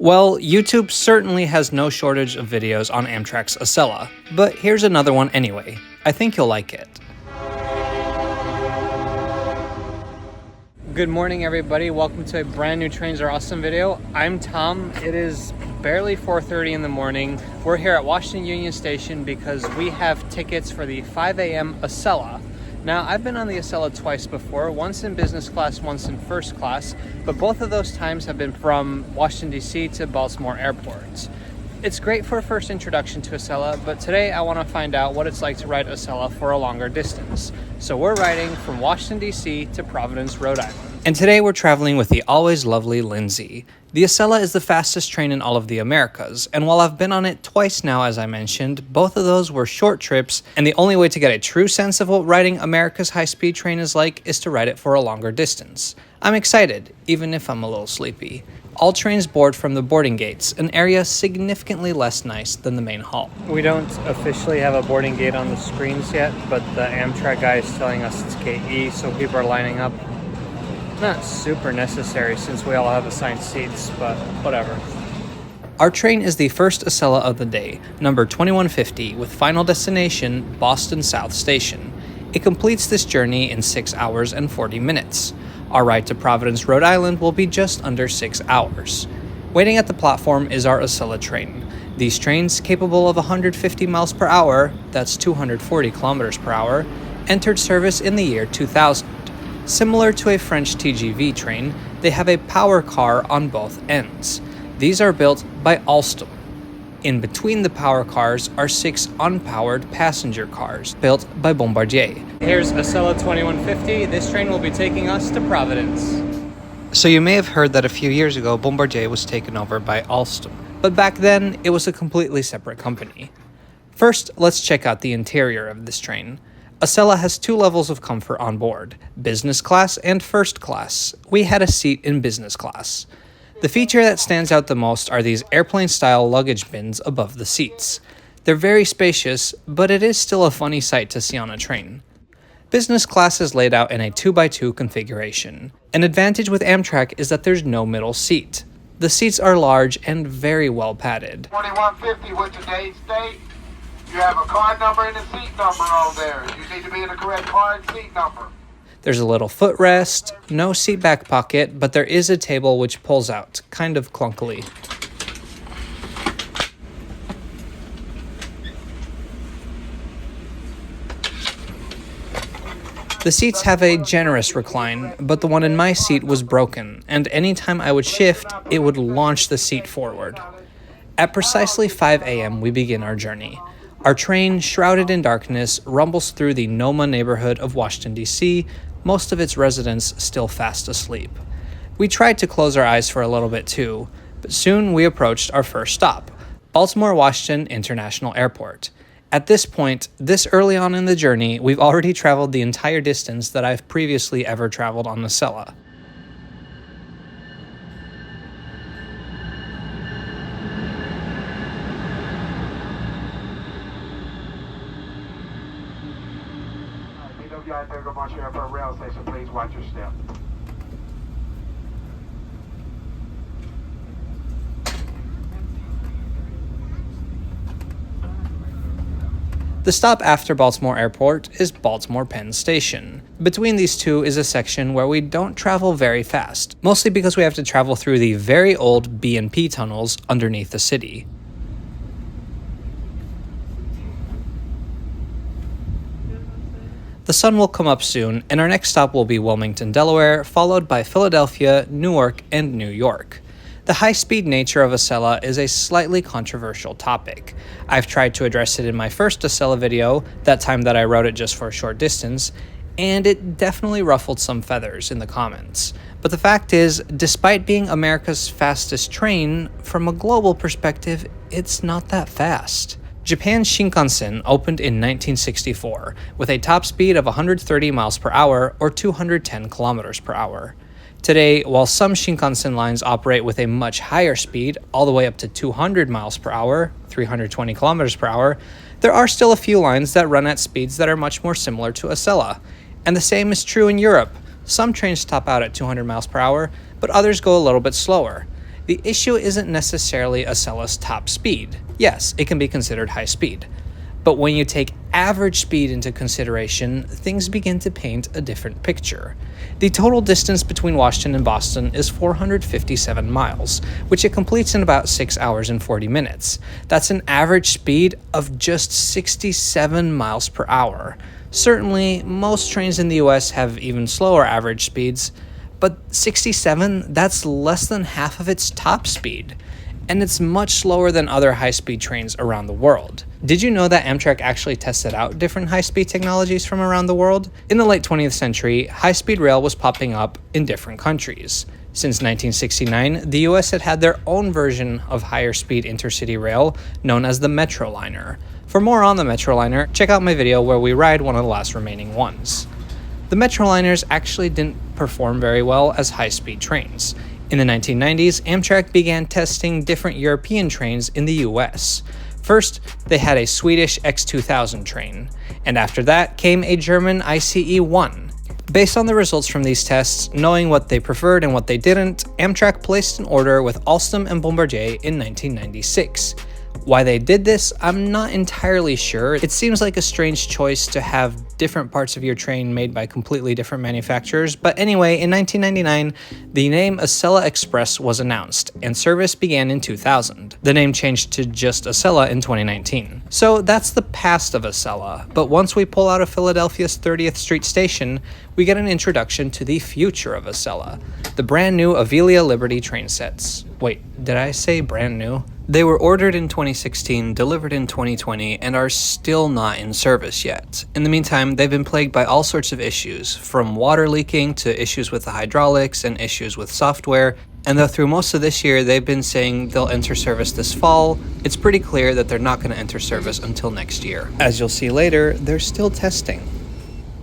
Well, YouTube certainly has no shortage of videos on Amtrak's Acela, but here's another one anyway. I think you'll like it. Good morning, everybody. Welcome to a brand new Trains Are Awesome video. I'm Tom. It is barely 4:30 in the morning. We're here at Washington Union Station because we have tickets for the 5 a.m. Acela. Now, I've been on the Acela twice before, once in business class, once in first class, but both of those times have been from Washington, D.C. to Baltimore Airport. It's great for a first introduction to Acela, but today I want to find out what it's like to ride Acela for a longer distance. So we're riding from Washington, D.C. to Providence, Rhode Island. And today we're traveling with the always lovely Lindsay. The Acela is the fastest train in all of the Americas, and while I've been on it twice now, as I mentioned, both of those were short trips, and the only way to get a true sense of what riding America's high-speed train is like is to ride it for a longer distance. I'm excited, even if I'm a little sleepy. All trains board from the boarding gates, an area significantly less nice than the main hall. We don't officially have a boarding gate on the screens yet, but the Amtrak guy is telling us it's KE, so people are lining up. Not super necessary since we all have assigned seats, but whatever. Our train is the first Acela of the day, number 2150, with final destination Boston South Station. It completes this journey in 6 hours and 40 minutes. Our ride to Providence, Rhode Island will be just under 6 hours. Waiting at the platform is our Acela train. These trains, capable of 150 miles per hour, that's 240 kilometers per hour, entered service in the year 2000. Similar to a French TGV train, they have a power car on both ends. These are built by Alstom. In between the power cars are 6 unpowered passenger cars, built by Bombardier. Here's Acela 2150. This train will be taking us to Providence. So you may have heard that a few years ago, Bombardier was taken over by Alstom. But back then, it was a completely separate company. First, let's check out the interior of this train. Acela has 2 levels of comfort on board, business class and first class. We had a seat in business class. The feature that stands out the most are these airplane-style luggage bins above the seats. They're very spacious, but it is still a funny sight to see on a train. Business class is laid out in a 2x2 configuration. An advantage with Amtrak is that there's no middle seat. The seats are large and very well padded. 2150 with today's date. You have a card number and a seat number on there. You need to be in the correct card seat number. There's a little footrest, no seat back pocket, but there is a table which pulls out, kind of clunkily. The seats have a generous recline, but the one in my seat was broken, and anytime I would shift, it would launch the seat forward. At precisely 5 a.m., we begin our journey. Our train, shrouded in darkness, rumbles through the Noma neighborhood of Washington, D.C., most of its residents still fast asleep. We tried to close our eyes for a little bit too, but soon we approached our first stop, Baltimore Washington International Airport. At this point, this early on in the journey, we've already traveled the entire distance that I've previously ever traveled on Acela. For a rail station, please watch your step. The stop after Baltimore Airport is Baltimore Penn Station. Between these two is a section where we don't travel very fast, mostly because we have to travel through the very old B&P tunnels underneath the city. The sun will come up soon, and our next stop will be Wilmington, Delaware, followed by Philadelphia, Newark, and New York. The high-speed nature of Acela is a slightly controversial topic. I've tried to address it in my first Acela video, that time that I rode it just for a short distance, and it definitely ruffled some feathers in the comments. But the fact is, despite being America's fastest train, from a global perspective, it's not that fast. Japan's Shinkansen opened in 1964 with a top speed of 130 miles per hour or 210 kilometers per hour. Today, while some Shinkansen lines operate with a much higher speed, all the way up to 200 miles per hour, 320 kilometers per hour, there are still a few lines that run at speeds that are much more similar to Acela. And the same is true in Europe. Some trains top out at 200 miles per hour, but others go a little bit slower. The issue isn't necessarily Acela's top speed. Yes, it can be considered high speed. But when you take average speed into consideration, things begin to paint a different picture. The total distance between Washington and Boston is 457 miles, which it completes in about 6 hours and 40 minutes. That's an average speed of just 67 miles per hour. Certainly, most trains in the US have even slower average speeds, but 67, that's less than half of its top speed. And it's much slower than other high-speed trains around the world. Did you know that Amtrak actually tested out different high-speed technologies from around the world? In the late 20th century, high-speed rail was popping up in different countries. Since 1969, the US had their own version of higher-speed intercity rail known as the Metroliner. For more on the Metroliner, check out my video where we ride one of the last remaining ones. The Metroliners actually didn't perform very well as high-speed trains. In the 1990s, Amtrak began testing different European trains in the US. First, they had a Swedish X2000 train, and after that came a German ICE-1. Based on the results from these tests, knowing what they preferred and what they didn't, Amtrak placed an order with Alstom and Bombardier in 1996. Why they did this, I'm not entirely sure. It seems like a strange choice to have different parts of your train made by completely different manufacturers, but anyway, in 1999, the name Acela Express was announced, and service began in 2000. The name changed to just Acela in 2019. So that's the past of Acela, but once we pull out of Philadelphia's 30th Street station, we get an introduction to the future of Acela, the brand new Avelia Liberty train sets. Wait, did I say brand new? They were ordered in 2016, delivered in 2020, and are still not in service yet. In the meantime, they've been plagued by all sorts of issues, from water leaking to issues with the hydraulics and issues with software. And though through most of this year they've been saying they'll enter service this fall, it's pretty clear that they're not going to enter service until next year. As you'll see later, they're still testing.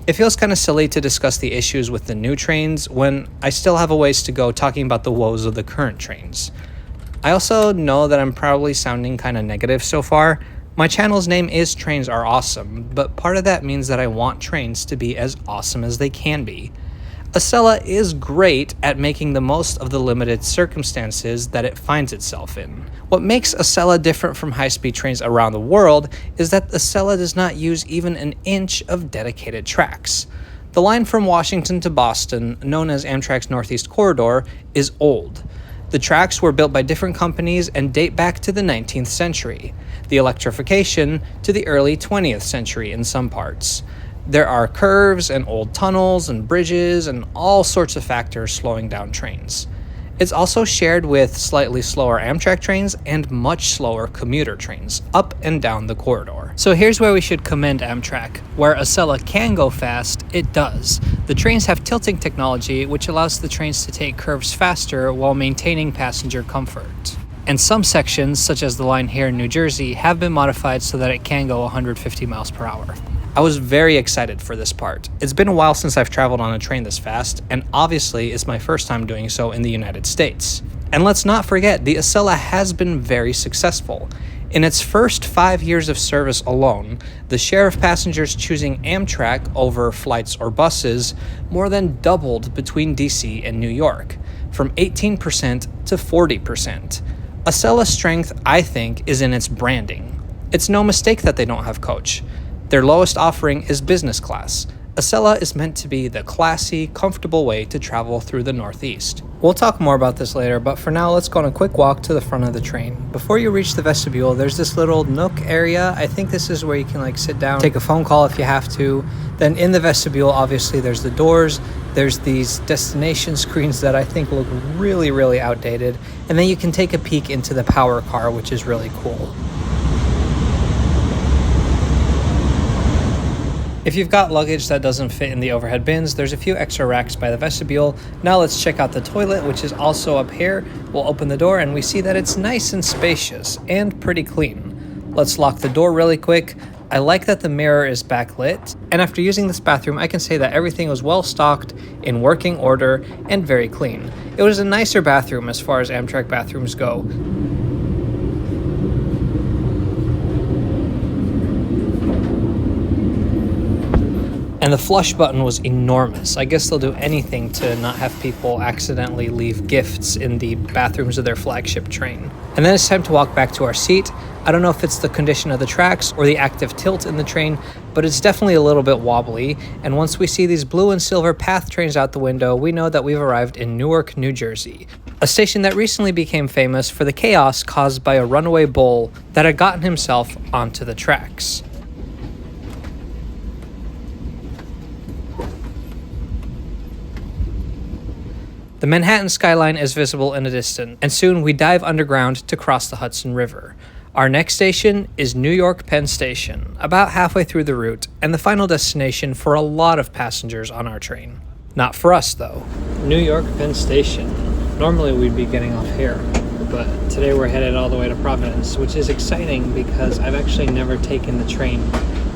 It feels kind of silly to discuss the issues with the new trains when I still have a ways to go talking about the woes of the current trains. I also know that I'm probably sounding kind of negative so far. My channel's name is Trains Are Awesome, but part of that means that I want trains to be as awesome as they can be. Acela is great at making the most of the limited circumstances that it finds itself in. What makes Acela different from high-speed trains around the world is that Acela does not use even an inch of dedicated tracks. The line from Washington to Boston, known as Amtrak's Northeast Corridor, is old. The tracks were built by different companies and date back to the 19th century, the electrification to the early 20th century in some parts. There are curves and old tunnels and bridges and all sorts of factors slowing down trains. It's also shared with slightly slower Amtrak trains and much slower commuter trains up and down the corridor. So here's where we should commend Amtrak. Where Acela can go fast, it does. The trains have tilting technology, which allows the trains to take curves faster while maintaining passenger comfort. And some sections, such as the line here in New Jersey, have been modified so that it can go 150 miles per hour. I was very excited for this part. It's been a while since I've traveled on a train this fast, and obviously it's my first time doing so in the United States. And let's not forget, the Acela has been very successful. In its first 5 years of service alone, the share of passengers choosing Amtrak over flights or buses more than doubled between DC and New York, from 18% to 40%. Acela's strength, I think, is in its branding. It's no mistake that they don't have coach. Their lowest offering is business class. Acela is meant to be the classy, comfortable way to travel through the Northeast. We'll talk more about this later, but for now, let's go on a quick walk to the front of the train. Before you reach the vestibule, there's this little nook area. I think this is where you can sit down, take a phone call if you have to. Then in the vestibule, obviously, there's the doors. There's these destination screens that I think look really, really outdated. And then you can take a peek into the power car, which is really cool. If you've got luggage that doesn't fit in the overhead bins, there's a few extra racks by the vestibule. Now let's check out the toilet, which is also up here. We'll open the door and we see that it's nice and spacious and pretty clean. Let's lock the door really quick. I like that the mirror is backlit. And after using this bathroom, I can say that everything was well stocked, in working order, and very clean. It was a nicer bathroom as far as Amtrak bathrooms go. And the flush button was enormous. I guess they'll do anything to not have people accidentally leave gifts in the bathrooms of their flagship train. And then it's time to walk back to our seat. I don't know if it's the condition of the tracks or the active tilt in the train, but it's definitely a little bit wobbly. And once we see these blue and silver PATH trains out the window, we know that we've arrived in Newark, New Jersey, a station that recently became famous for the chaos caused by a runaway bull that had gotten himself onto the tracks. The Manhattan skyline is visible in the distance, and soon we dive underground to cross the Hudson River. Our next station is New York Penn Station, about halfway through the route, and the final destination for a lot of passengers on our train. Not for us, though. New York Penn Station. Normally we'd be getting off here, but today we're headed all the way to Providence, which is exciting because I've actually never taken the train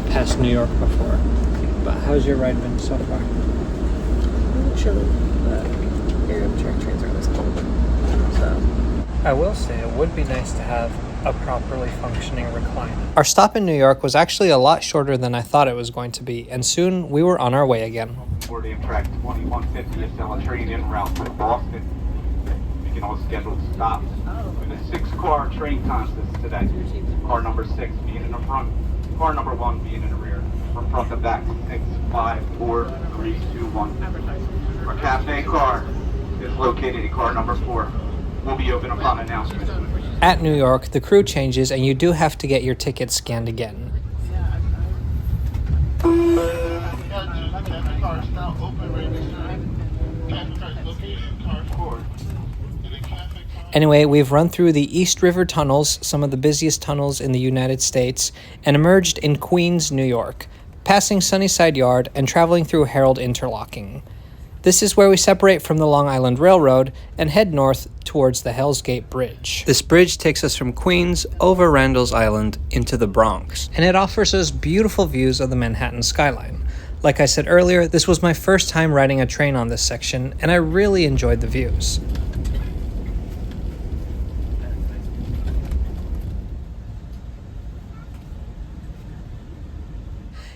past New York before. But how's your ride been so far? Chilly, but your Amtrak trains are always cold. So I will say it would be nice to have a properly functioning recliner. Our stop in New York was actually a lot shorter than I thought it was going to be, and soon we were on our way again. For the Amtrak 2150 Acela train en route to Boston. Making all scheduled stops. With a 6-car train consist today. Car number 6 being in the front, car number 1 being in the rear. From front to back, 6, 5, 4, 3, 2, 1. Our cafe car is located in car number 4. Will be open upon announcement. At New York, the crew changes and you do have to get your ticket scanned again. Anyway, we've run through the East River tunnels, some of the busiest tunnels in the United States, and emerged in Queens, New York, passing Sunnyside Yard and traveling through Herald Interlocking. This is where we separate from the Long Island Railroad and head north towards the Hell's Gate Bridge. This bridge takes us from Queens over Randall's Island into the Bronx, and it offers us beautiful views of the Manhattan skyline. Like I said earlier, this was my first time riding a train on this section, and I really enjoyed the views.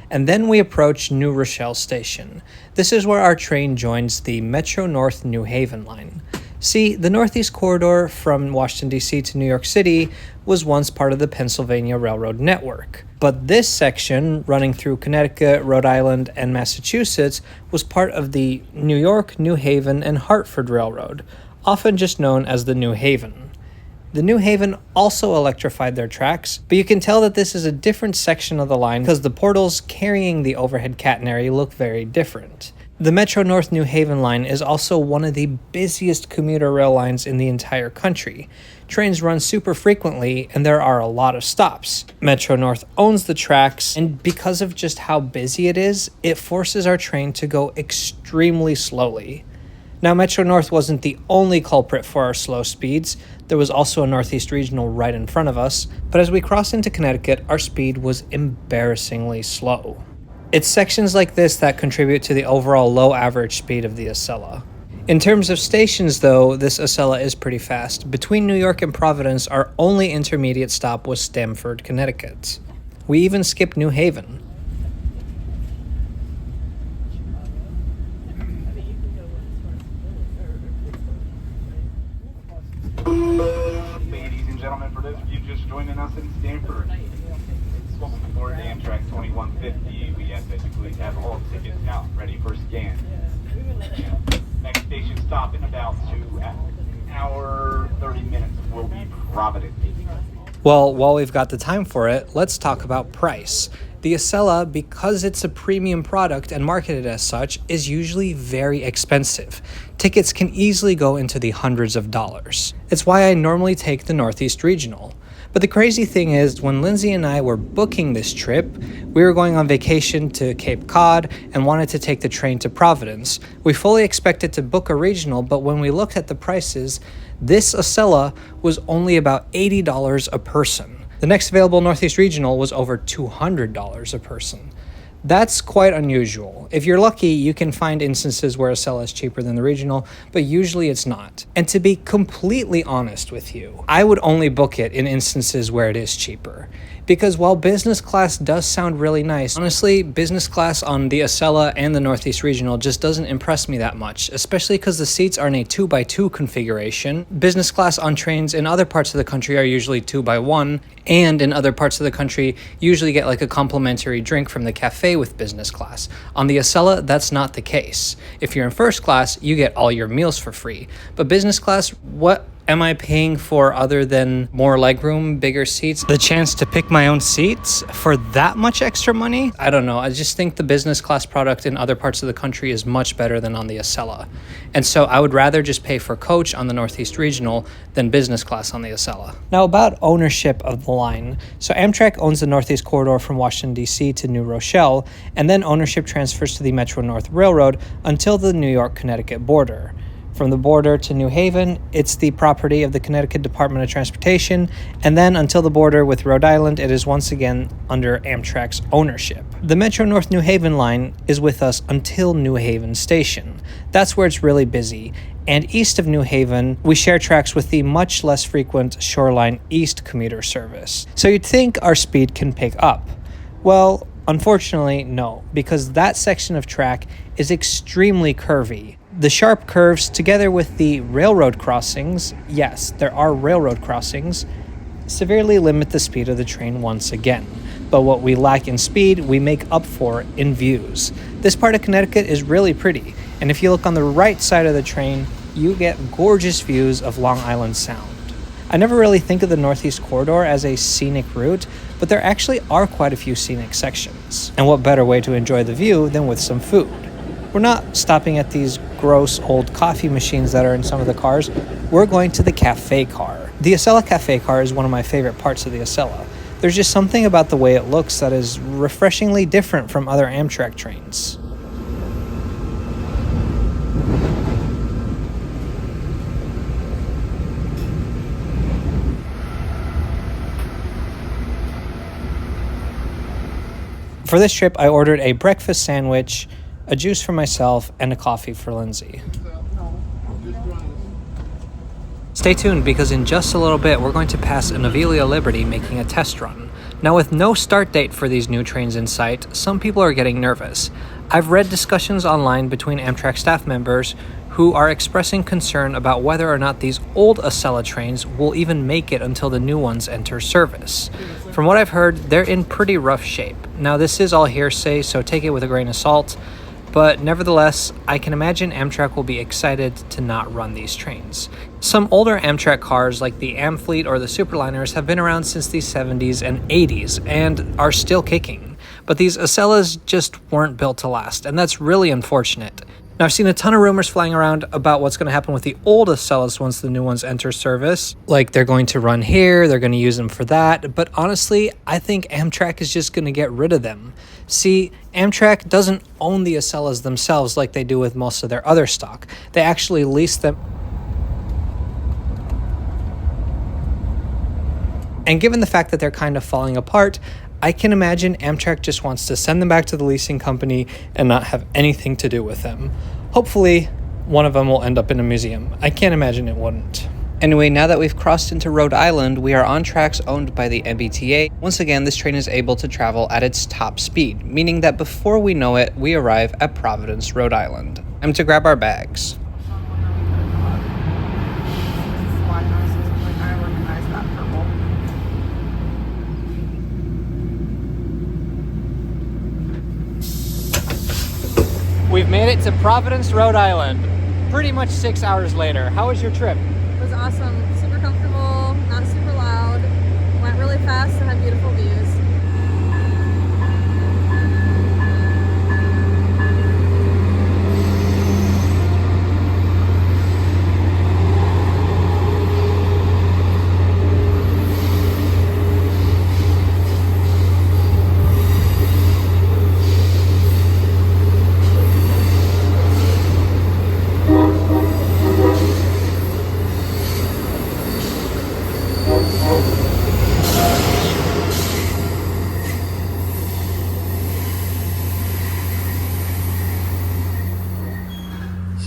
And then we approach New Rochelle Station. This is where our train joins the Metro North New Haven line. See, the Northeast Corridor from Washington, D.C. to New York City was once part of the Pennsylvania Railroad network. But this section, running through Connecticut, Rhode Island, and Massachusetts, was part of the New York, New Haven, and Hartford Railroad, often just known as the New Haven. The New Haven also electrified their tracks, but you can tell that this is a different section of the line because the portals carrying the overhead catenary look very different. The Metro North New Haven line is also one of the busiest commuter rail lines in the entire country. Trains run super frequently, and there are a lot of stops. Metro North owns the tracks, and because of just how busy it is, it forces our train to go extremely slowly. Now, Metro North wasn't the only culprit for our slow speeds. There was also a Northeast Regional right in front of us, but as we crossed into Connecticut, our speed was embarrassingly slow. It's sections like this that contribute to the overall low average speed of the Acela. In terms of stations, though, this Acela is pretty fast. Between New York and Providence, our only intermediate stop was Stamford, Connecticut. We even skipped New Haven. Ladies and gentlemen, for those of you just joining us in Stamford, welcome aboard the Amtrak 2150. We have basically have all tickets out ready for scan. Next station stop in about 2 hour 30 minutes will be Providence. Well, while we've got the time for it, let's talk about price. The Acela, because it's a premium product and marketed as such, is usually very expensive. Tickets can easily go into the hundreds of dollars. It's why I normally take the Northeast Regional. But the crazy thing is, when Lindsay and I were booking this trip, we were going on vacation to Cape Cod and wanted to take the train to Providence. We fully expected to book a regional, but when we looked at the prices, this Acela was only about $80 a person. The next available Northeast Regional was over $200 a person. That's quite unusual. If you're lucky, you can find instances where Acela is cheaper than the Regional, but usually it's not. And to be completely honest with you, I would only book it in instances where it is cheaper. because while business class does sound really nice, honestly, business class on the Acela and the Northeast Regional just doesn't impress me that much, especially because the seats are in a 2x2 configuration. Business class on trains in other parts of the country are usually 2x1, and in other parts of the country, you usually get like a complimentary drink from the cafe with business class. On the Acela, that's not the case. If you're in first class, you get all your meals for free. But business class, what am I paying for other than more legroom, bigger seats, the chance to pick my own seats for that much extra money? I don't know. I just think the business class product in other parts of the country is much better than on the Acela. And so I would rather just pay for coach on the Northeast Regional than business class on the Acela. Now about ownership of the line. So Amtrak owns the Northeast Corridor from Washington, D.C. to New Rochelle, and then ownership transfers to the Metro North Railroad until the New York-Connecticut border. From the border to New Haven, it's the property of the Connecticut Department of Transportation, and then until the border with Rhode Island, it is once again under Amtrak's ownership. The Metro North New Haven line is with us until New Haven Station. That's where it's really busy. And east of New Haven, we share tracks with the much less frequent Shoreline East commuter service. So you'd think our speed can pick up. Well, unfortunately, no, because that section of track is extremely curvy. The sharp curves, together with the railroad crossings, yes, there are railroad crossings, severely limit the speed of the train once again. But what we lack in speed, we make up for in views. This part of Connecticut is really pretty, and if you look on the right side of the train, you get gorgeous views of Long Island Sound. I never really think of the Northeast Corridor as a scenic route, but there actually are quite a few scenic sections. And what better way to enjoy the view than with some food? We're not stopping at these gross old coffee machines that are in some of the cars. We're going to the cafe car. The Acela cafe car is one of my favorite parts of the Acela. There's just something about the way it looks that is refreshingly different from other Amtrak trains. For this trip, I ordered a breakfast sandwich, a juice for myself, and a coffee for Lindsay. Stay tuned, because in just a little bit, we're going to pass an Avelia Liberty making a test run. Now, with no start date for these new trains in sight, some people are getting nervous. I've read discussions online between Amtrak staff members who are expressing concern about whether or not these old Acela trains will even make it until the new ones enter service. From what I've heard, they're in pretty rough shape. Now, this is all hearsay, so take it with a grain of salt. But nevertheless, I can imagine Amtrak will be excited to not run these trains. Some older Amtrak cars like the Amfleet or the Superliners have been around since the 70s and 80s and are still kicking. But these Acelas just weren't built to last, and that's really unfortunate. Now, I've seen a ton of rumors flying around about what's going to happen with the old Acelas once the new ones enter service. Like, they're going to run here, they're going to use them for that. But honestly, I think Amtrak is just going to get rid of them. See, Amtrak doesn't own the Acelas themselves like they do with most of their other stock. They actually lease them. And given the fact that they're kind of falling apart, I can imagine Amtrak just wants to send them back to the leasing company and not have anything to do with them. Hopefully, one of them will end up in a museum. I can't imagine it wouldn't. Anyway, now that we've crossed into Rhode Island, we are on tracks owned by the MBTA. Once again, this train is able to travel at its top speed, meaning that before we know it, we arrive at Providence, Rhode Island. Time to grab our bags. We've made it to Providence, Rhode Island. Pretty much 6 hours later. How was your trip? It was awesome. Super comfortable, not super loud. Went really fast and had beautiful views.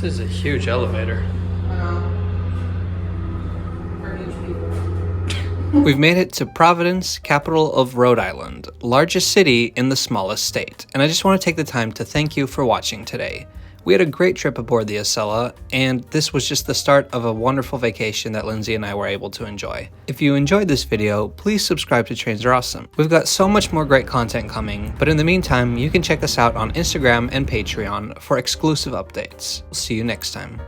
This is a huge elevator. For huge people. We've made it to Providence, capital of Rhode Island, largest city in the smallest state, and I just want to take the time to thank you for watching today. We had a great trip aboard the Acela, and this was just the start of a wonderful vacation that Lindsay and I were able to enjoy. If you enjoyed this video, please subscribe to Trains Are Awesome. We've got so much more great content coming, but in the meantime, you can check us out on Instagram and Patreon for exclusive updates. See you next time.